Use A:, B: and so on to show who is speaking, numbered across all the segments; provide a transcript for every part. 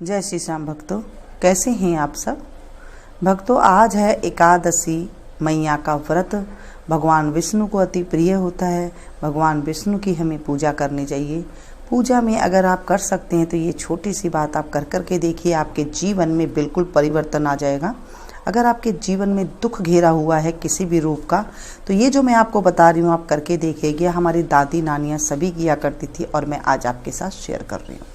A: जय श्री श्याम भक्तों, कैसे हैं आप सब भक्तों। आज है एकादशी मैया का व्रत। भगवान विष्णु को अति प्रिय होता है। भगवान विष्णु की हमें पूजा करनी चाहिए। पूजा में अगर आप कर सकते हैं तो ये छोटी सी बात आप कर करके देखिए, आपके जीवन में बिल्कुल परिवर्तन आ जाएगा। अगर आपके जीवन में दुख घेरा हुआ है किसी भी रूप का, तो ये जो मैं आपको बता रही हूँ आप करके देखिएगा। हमारी दादी नानियाँ सभी किया करती थी और मैं आज आपके साथ शेयर कर रही हूँ।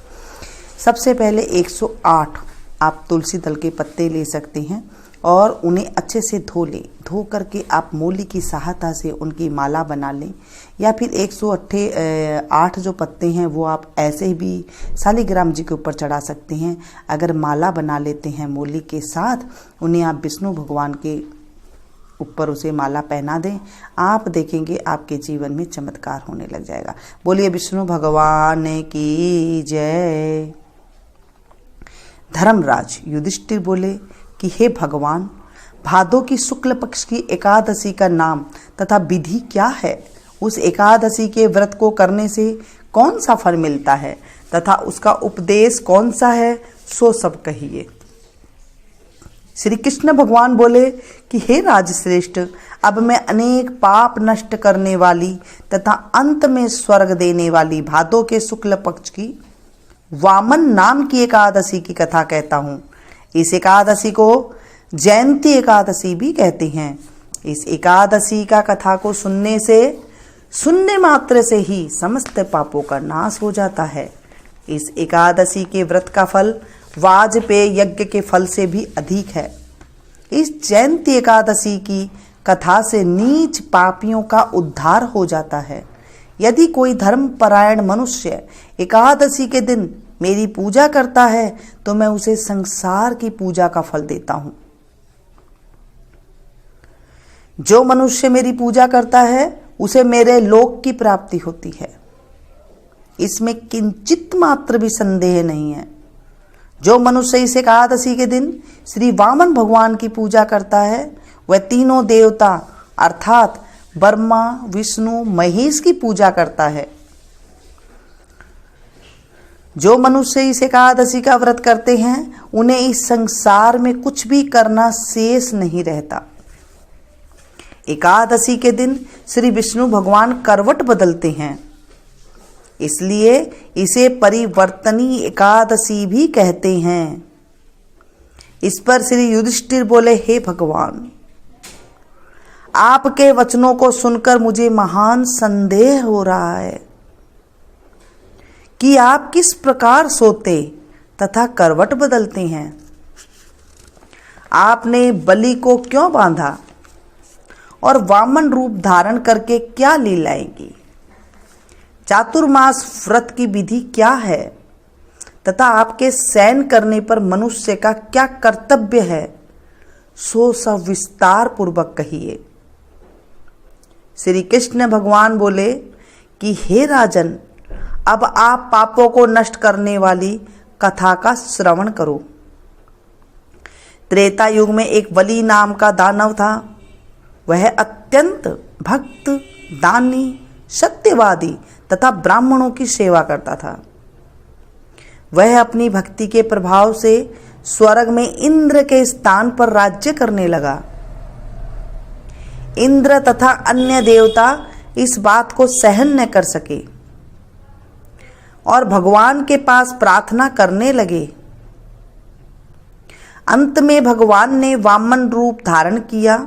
A: सबसे पहले 108 आप तुलसी दल के पत्ते ले सकते हैं और उन्हें अच्छे से धो लें। धो करके आप मूली की सहायता से उनकी माला बना लें, या फिर 108 जो पत्ते हैं वो आप ऐसे भी शालिग्राम जी के ऊपर चढ़ा सकते हैं। अगर माला बना लेते हैं मूली के साथ, उन्हें आप विष्णु भगवान के ऊपर उसे माला पहना दें, आप देखेंगे आपके जीवन में चमत्कार होने लग जाएगा। बोलिए विष्णु भगवान की जय। धर्मराज युधिष्ठिर बोले कि हे भगवान, भादो की शुक्ल पक्ष की एकादशी का नाम तथा विधि क्या है? उस एकादशी के व्रत को करने से कौन सा फल मिलता है तथा उसका उपदेश कौन सा है, सो सब कहिए। श्री कृष्ण भगवान बोले कि हे राजश्रेष्ठ, अब मैं अनेक पाप नष्ट करने वाली तथा अंत में स्वर्ग देने वाली भादो के शुक्ल पक्ष की वामन नाम की एकादशी की कथा कहता हूँ। इस एकादशी को जयंती एकादशी भी कहते हैं। इस एकादशी का कथा को सुनने मात्र से ही समस्त पापों का नाश हो जाता है। इस एकादशी के व्रत का फल वाजपेय यज्ञ के फल से भी अधिक है। इस जयंती एकादशी की कथा से नीच पापियों का उद्धार हो जाता है। यदि कोई धर्मपरायण मनुष्य एकादशी के दिन मेरी पूजा करता है तो मैं उसे संसार की पूजा का फल देता हूं। जो मनुष्य मेरी पूजा करता है उसे मेरे लोक की प्राप्ति होती है, इसमें किंचित मात्र भी संदेह नहीं है। जो मनुष्य इस एकादशी के दिन श्री वामन भगवान की पूजा करता है वह तीनों देवता अर्थात ब्रह्मा विष्णु महेश की पूजा करता है। जो मनुष्य इस एकादशी का व्रत करते हैं उन्हें इस संसार में कुछ भी करना शेष नहीं रहता। एकादशी के दिन श्री विष्णु भगवान करवट बदलते हैं, इसलिए इसे परिवर्तनी एकादशी भी कहते हैं। इस पर श्री युधिष्ठिर बोले, हे भगवान, आपके वचनों को सुनकर मुझे महान संदेह हो रहा है कि आप किस प्रकार सोते तथा करवट बदलते हैं। आपने बलि को क्यों बांधा और वामन रूप धारण करके क्या लीलाएं की? चातुर्मास व्रत की विधि क्या है तथा आपके शयन करने पर मनुष्य का क्या कर्तव्य है, सो सब विस्तार पूर्वक कहिए। श्री कृष्ण भगवान बोले कि हे राजन, अब आप पापों को नष्ट करने वाली कथा का श्रवण करो। त्रेता युग में एक बलि नाम का दानव था। वह अत्यंत भक्त, दानी, सत्यवादी तथा ब्राह्मणों की सेवा करता था। वह अपनी भक्ति के प्रभाव से स्वर्ग में इंद्र के स्थान पर राज्य करने लगा। इंद्र तथा अन्य देवता इस बात को सहन न कर सके और भगवान के पास प्रार्थना करने लगे। अंत में भगवान ने वामन रूप धारण किया।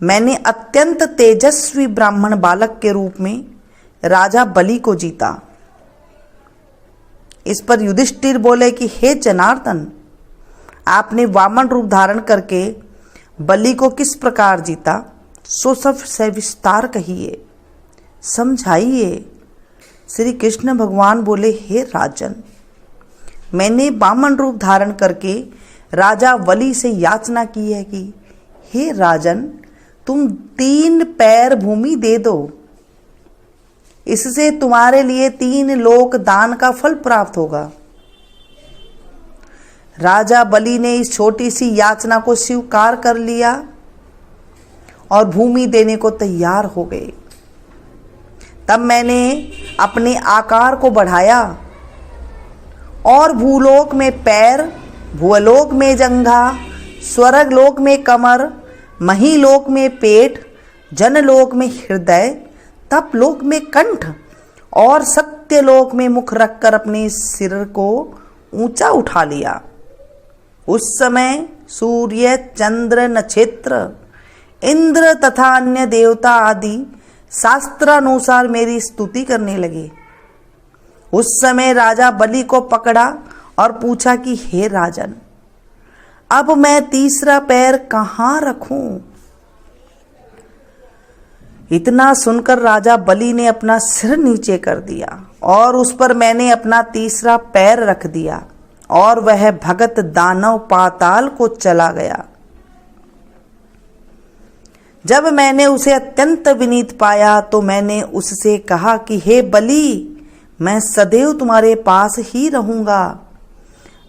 A: मैंने अत्यंत तेजस्वी ब्राह्मण बालक के रूप में राजा बलि को जीता। इस पर युधिष्ठिर बोले कि हे जनार्दन, आपने वामन रूप धारण करके बलि को किस प्रकार जीता, सो सब सविस्तार कहिए, समझाइए। श्री कृष्ण भगवान बोले, हे राजन, मैंने वामन रूप धारण करके राजा बलि से याचना की है कि हे राजन, तुम 3 पैर भूमि दे दो, इससे तुम्हारे लिए 3 लोक दान का फल प्राप्त होगा। राजा बलि ने इस छोटी सी याचना को स्वीकार कर लिया और भूमि देने को तैयार हो गए। तब मैंने अपने आकार को बढ़ाया और भूलोक में पैर, भूलोक में जंघा, स्वर्गलोक में कमर, महीलोक में पेट, जनलोक में हृदय, तपलोक में कंठ और सत्यलोक में मुख रखकर अपने सिर को ऊंचा उठा लिया। उस समय सूर्य, चंद्र, नक्षत्र, इंद्र तथा अन्य देवता आदि शास्त्रानुसार मेरी स्तुति करने लगे। उस समय राजा बलि को पकड़ा और पूछा कि हे राजन, अब मैं तीसरा पैर कहाँ रखूं? इतना सुनकर राजा बलि ने अपना सिर नीचे कर दिया और उस पर मैंने अपना तीसरा पैर रख दिया और वह भगत दानव पाताल को चला गया। जब मैंने उसे अत्यंत विनीत पाया तो मैंने उससे कहा कि हे बलि, मैं सदैव तुम्हारे पास ही रहूंगा।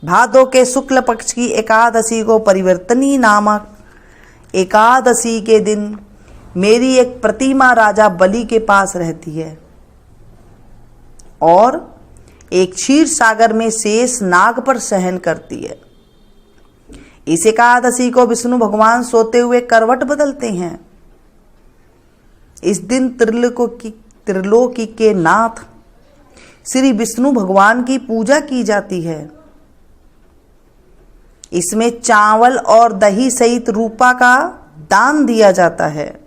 A: भादो के शुक्ल पक्ष की एकादशी को परिवर्तनी नामक एकादशी के दिन मेरी एक प्रतिमा राजा बलि के पास रहती है और एक क्षीर सागर में शेष नाग पर शयन करती है। इस एकादशी को विष्णु भगवान सोते हुए करवट बदलते हैं। इस दिन त्रिलोकी के नाथ श्री विष्णु भगवान की पूजा की जाती है। इसमें चावल और दही सहित रूपा का दान दिया जाता है।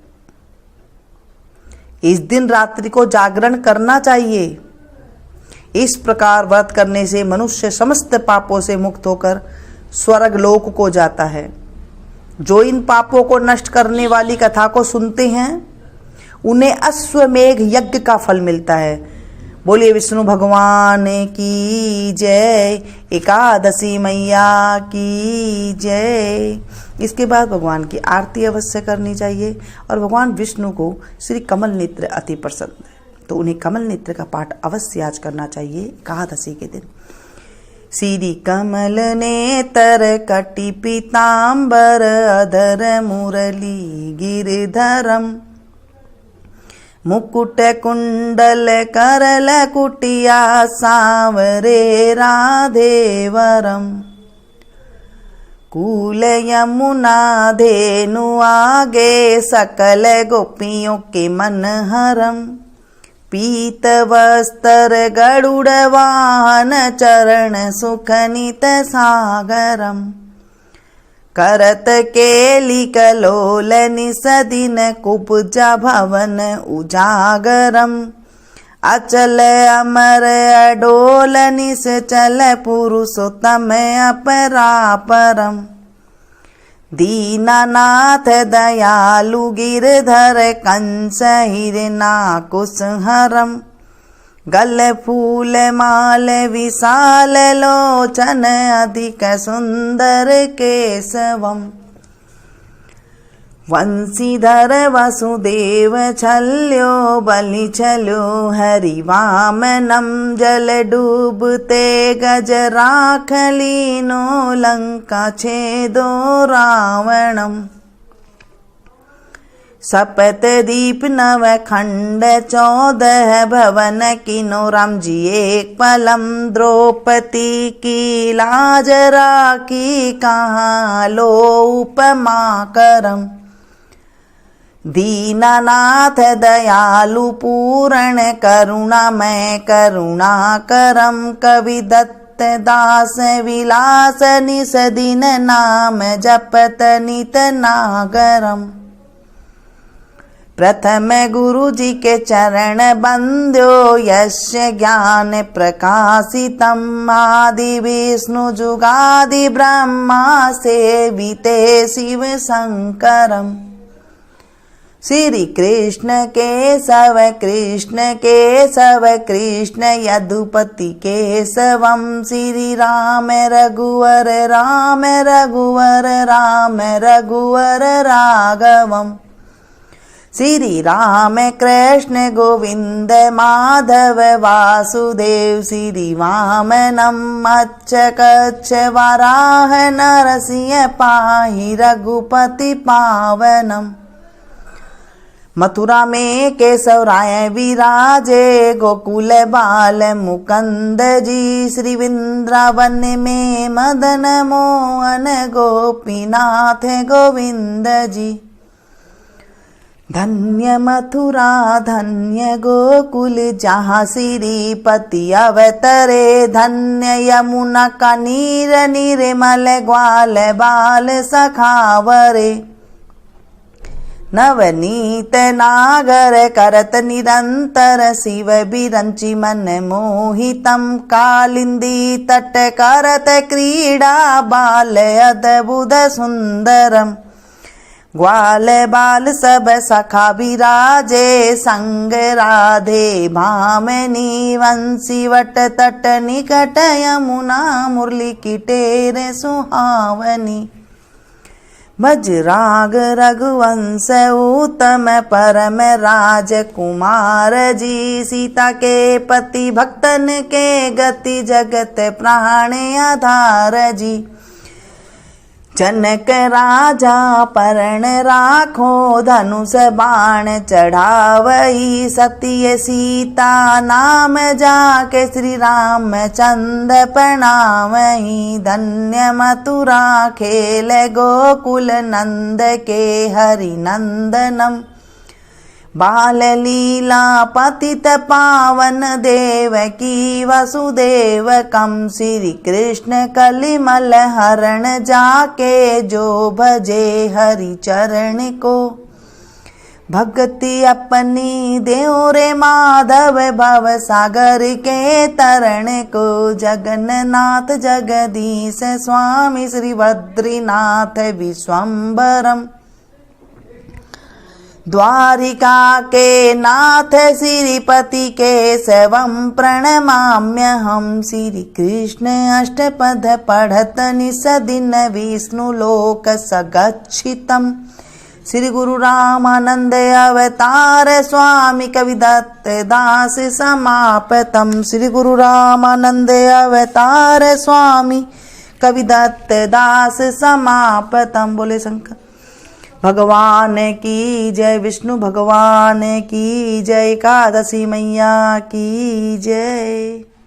A: इस दिन रात्रि को जागरण करना चाहिए। इस प्रकार व्रत करने से मनुष्य समस्त पापों से मुक्त होकर स्वर्ग लोक को जाता है। जो इन पापों को नष्ट करने वाली कथा को सुनते हैं उन्हें अश्वमेघ यज्ञ का फल मिलता है। बोलिए विष्णु भगवान की जय, एकादशी मैया की जय। इसके बाद भगवान की आरती अवश्य करनी चाहिए और भगवान विष्णु को श्री कमल नेत्र अति पसंद है, तो उन्हें कमल नेत्र का पाठ अवश्य आज करना चाहिए एकादशी के दिन। श्री कमल नेत्र कटि पीतांबर अधर मुरली गिरधरम, मुकुट कुंडल करल कुटिया सांवरे राधेवरम, कूल यमुना धेनु आगे सकल गोपियों के मन हरम, पीत वस्त्र गरुड़ वाहन चरण सुखनित सागरम, करत केली कलोल निसदिन कुब्जा भवन उजागरम, अचल अमर अडोल निश्चल पुरुषोत्तम अपरापरम, दीनानाथ दयालु गिरधर कंस हिरनाकुशहरम, गल फूल माल विशाल लोचन अधिक सुंदर केशवम, वंशीधर वसुदेव छल्यो बलि छल्यो हरि वामनम, जल डूबते गज राख लीनो लंका छेदो रावणम, सपत दीप नव खंड 14 भवन किनो राम जी एक पलम, द्रौपदी की लाज राखी कहाँ लो उपमा करम, दीनानाथ दयालु पूर्ण करुणामय करुणा करम, कवि दत्त दास विलास निस दिन नाम जपत नित नागरम, प्रथम गुरु जी के चरण बंद्यो यस्य ज्ञान प्रकाशितम, आदि विष्णु जुगादि ब्रह्मा सेविते शिव शंकरम, श्री कृष्ण केशव कृष्ण केशव कृष्ण यदुपति केशवम, श्री राम रघुवर राम रघुवर राम रघुवर राघवम, श्री राम कृष्ण गोविंद माधव वासुदेव, श्री वामनम अच्छ कच्छ वराह नरसिंह पाहि रघुपति पावनम, मथुरा में केशव राय विराजे, गोकुल बाल मुकुंद जी, श्री वृंदावन में मदन मोहन गोपीनाथ गोविंद जी। धन्य मथुरा धन्य गोकुल, जहाँ श्रीपति अवतरे, धन्य यमुना का नीर निर्मल, ग्वाल बाल सखावरे। नवनीत नागर करत निरंतर, शिव बिरंचि मन मोहितम, कालिंदी तट करत क्रीडा, बाल अद्भुत सुंदरम। ग्वाल बाल सब सखा विराजे, संग राधे भामिनी, वंशी वट तट निकट, यमुना मुरली किटेर सुहावनी। बजराग रघुवंश उत्तम, परम राजकुमार जी, सीता के पति भक्तन के गति, जगत प्राण आधार जी। जनक राजा परण राखो, धनुष बाण चढ़ावई, सत्य सीता नाम जाके, श्री राम चंद्र प्रणामई। धन्य मथुरा खेल गोकुल, नंद के हरि नंदनम। बाल लीला पतित पावन, देवकी वसुदेवकम, श्री कृष्ण कलिमल हरण, जाके जो भजे हरि चरण को। भक्ति अपनी देव रे माधव, भव सागर के तरण को। जगन्नाथ जगदीश स्वामी, श्री बद्रीनाथ विश्वम्भरम। द्वारिका के नाथ श्रीपति केशवम, प्रणमाम्यहम। श्री कृष्ण अष्टपद पढ़त, निस दिन विष्णु लोक सगच्छितम। श्री गुरु रामानंद अवतार स्वामी, कविदत्त दास समापतम। श्री गुरु रामानंद अवतार स्वामी, कविदत्त दास समापतम। बोले शंकर भगवान की जय, विष्णु भगवान की जय, एकादशी मैया की जय।